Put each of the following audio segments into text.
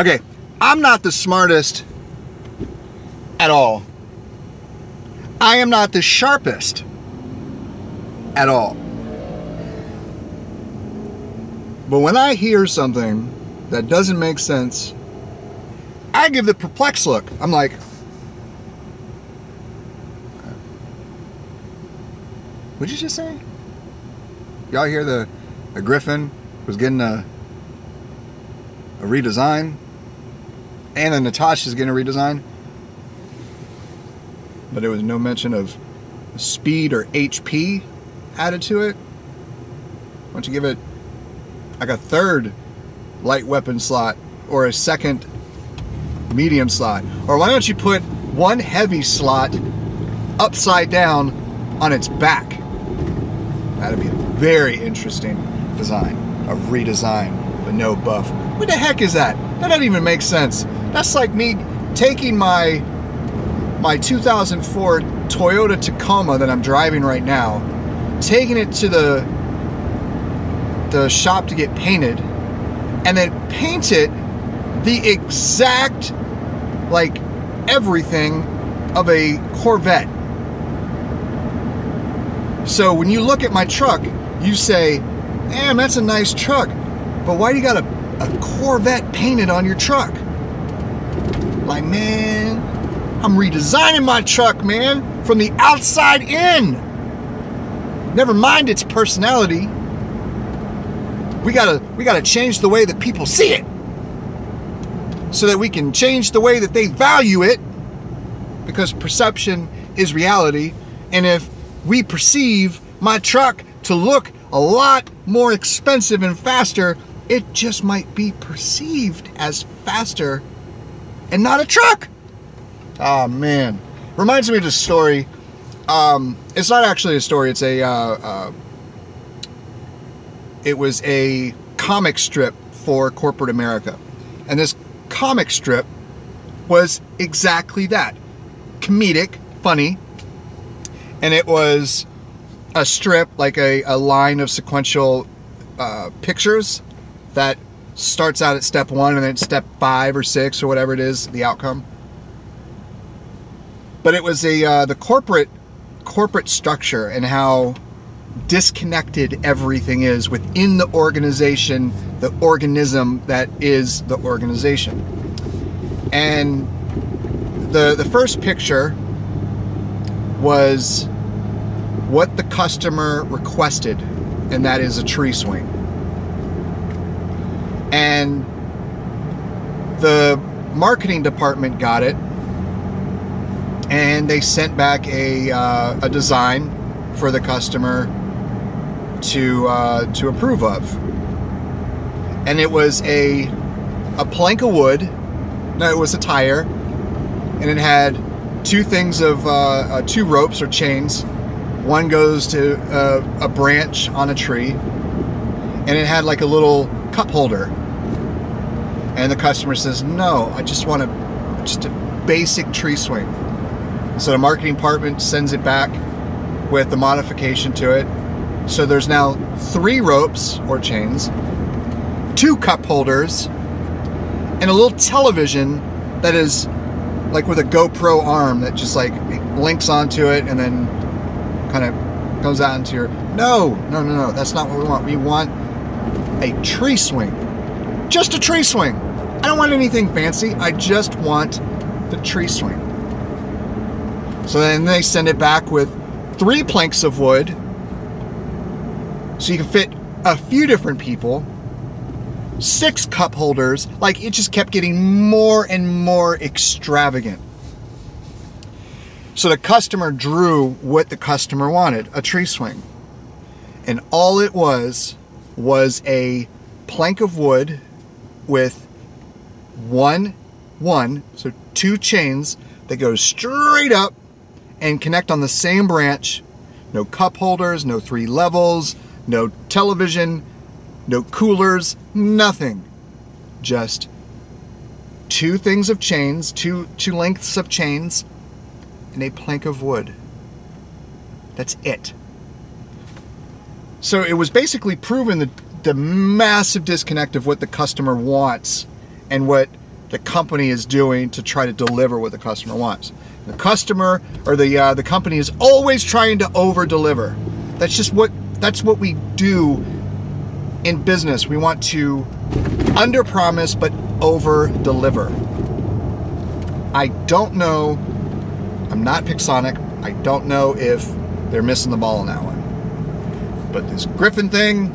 Okay, I'm not the smartest at all. I am not the sharpest at all. But when I hear something that doesn't make sense, I give the perplexed look. I'm like, what'd you just say? Y'all hear the Griffin was getting a redesign, and the Natasha's getting a redesign, but there was no mention of speed or HP added to it. Why don't you give it like a third light weapon slot or a second medium slot? Or why don't you put one heavy slot upside down on its back? That'd be a very interesting design. A redesign, but no buff. What the heck is that? That doesn't even make sense. That's like me taking my 2004 Toyota Tacoma that I'm driving right now, taking it to the shop to get painted, and then paint it the exact, like, everything of a Corvette. So when you look at my truck, you say, damn, that's a nice truck, but why do you got a Corvette painted on your truck? Like, man, I'm redesigning my truck, man, from the outside in. Never mind its personality. We gotta change the way that people see it, so that we can change the way that they value it, because perception is reality. And if we perceive my truck to look a lot more expensive and faster, it just might be perceived as faster and not a truck. Oh man, reminds me of this story. It's not actually a story. It's it was a comic strip for corporate America, and this comic strip was exactly that, comedic, funny, and it was a strip, like a line of sequential pictures that starts out at step 1 and then step 5 or 6 or whatever it is, the outcome. But it was the corporate structure and how disconnected everything is within the organization, the organism that is the organization. And the first picture was what the customer requested, and that is a tree swing. And the marketing department got it, and they sent back a design for the customer to approve of. And it was a plank of wood. No, it was a tire, and it had two things of two ropes or chains. One goes to a branch on a tree, and it had like a little cup holder. And the customer says, no, I just want just a basic tree swing. So the marketing department sends it back with the modification to it. So there's now 3 ropes or chains, 2 cup holders, and a little television that is like with a GoPro arm that just like links onto it and then kind of goes out into your... No, that's not what we want. We want a tree swing. Just a tree swing. I don't want anything fancy. I just want the tree swing. So then they send it back with 3 planks of wood, so you can fit a few different people, 6 cup holders. Like, it just kept getting more and more extravagant. So the customer drew what the customer wanted, a tree swing. And all it was a plank of wood with so 2 chains that go straight up and connect on the same branch. No cup holders, no 3 levels, no television, no coolers, nothing. Just 2 things of chains, two lengths of chains, and a plank of wood. That's it. So it was basically proving the massive disconnect of what the customer wants and what the company is doing to try to deliver what the customer wants. The customer or the company is always trying to over-deliver. That's what we do in business. We want to under-promise but over-deliver. I don't know. I'm not Pixonic. I don't know if they're missing the ball on that one. But this Griffin thing,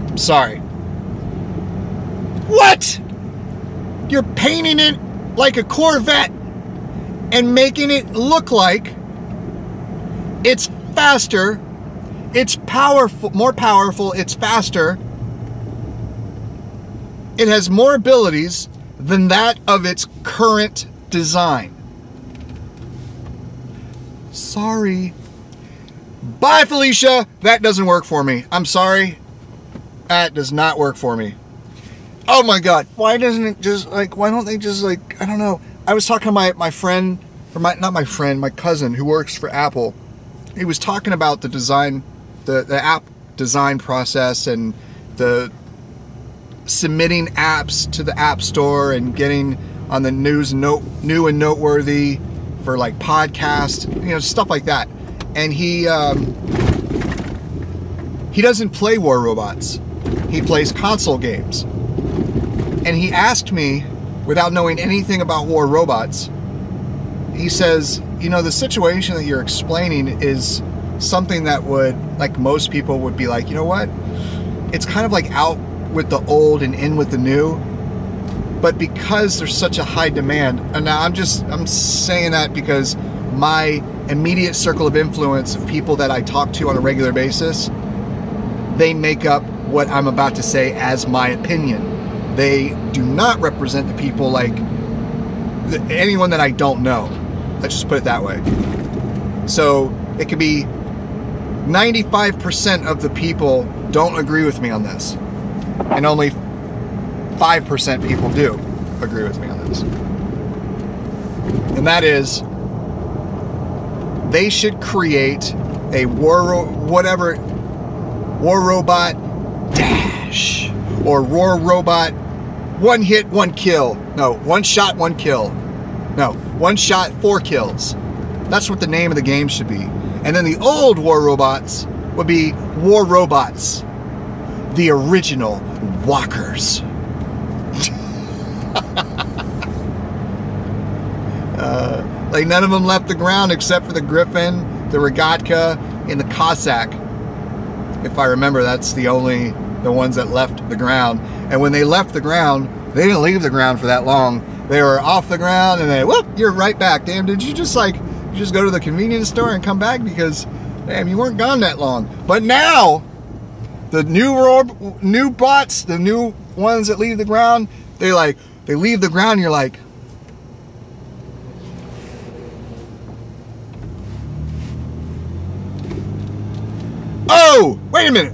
I'm sorry. What? You're painting it like a Corvette and making it look like it's faster, it's powerful, more powerful, it's faster, it has more abilities than that of its current design. Sorry. Bye, Felicia. That doesn't work for me. I'm sorry. That does not work for me. Oh my God. Why doesn't it just like, why don't they just like, I don't know. I was talking to my friend, or not my friend, my cousin who works for Apple. He was talking about the design, the app design process and the submitting apps to the App Store and getting on the new and noteworthy for like podcasts, you know, stuff like that. And he doesn't play War Robots. He plays console games. And he asked me, without knowing anything about War Robots, he says, you know, the situation that you're explaining is something that would, like most people would be like, you know what? It's kind of like out with the old and in with the new. But because there's such a high demand, and now I'm saying that because my immediate circle of influence of people that I talk to on a regular basis, they make up what I'm about to say as my opinion. They do not represent the people like anyone that I don't know. Let's just put it that way. So it could be 95% of the people don't agree with me on this, and only 5% people do agree with me on this. And that is, they should create a War Robot Dash, or War Robot One Hit, One Kill. No, One Shot, One Kill. No, One Shot, 4 Kills. That's what the name of the game should be. And then the old War Robots would be War Robots, the original walkers. Like none of them left the ground except for the Griffin, the Regatka, and the Cossack. If I remember, that's the ones that left the ground. And when they left the ground, they didn't leave the ground for that long. They were off the ground and then, whoop, you're right back. Damn, did you just go to the convenience store and come back? Because, damn, you weren't gone that long. But now, the new bots, the new ones that leave the ground, they leave the ground and you're like, oh, wait a minute.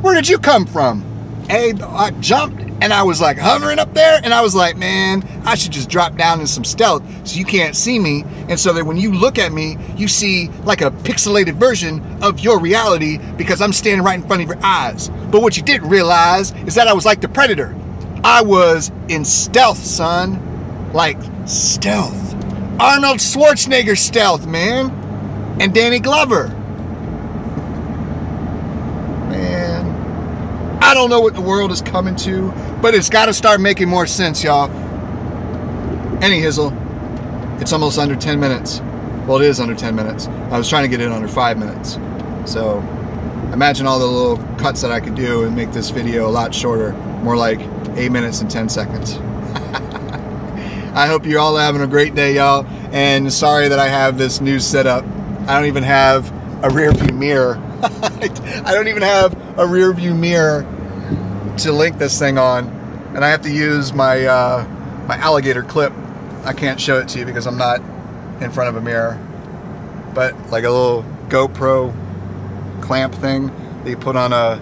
Where did you come from? I jumped and I was like hovering up there and I was like, man, I should just drop down in some stealth so you can't see me. And so that when you look at me, you see like a pixelated version of your reality because I'm standing right in front of your eyes. But what you didn't realize is that I was like the Predator. I was in stealth, son. Like stealth. Arnold Schwarzenegger stealth, man. And Danny Glover. I don't know what the world is coming to, but it's got to start making more sense, y'all. Any hizzle, it's almost under 10 minutes. Well, it is under 10 minutes. I was trying to get it under 5 minutes. So imagine all the little cuts that I could do and make this video a lot shorter, more like 8 minutes and 10 seconds. I hope you're all having a great day, y'all. And sorry that I have this new setup. I don't even have a rear view mirror. I don't even have a rear view mirror to link this thing on, and I have to use my my alligator clip. I can't show it to you because I'm not in front of a mirror, but like a little GoPro clamp thing that you put on a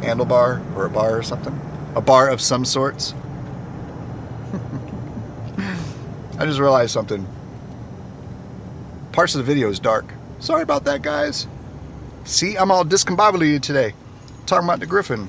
handlebar or a bar or something, a bar of some sorts. I just realized something. Parts of the video is dark. Sorry about that, guys. See, I'm all discombobulated today. Talking about the Griffin.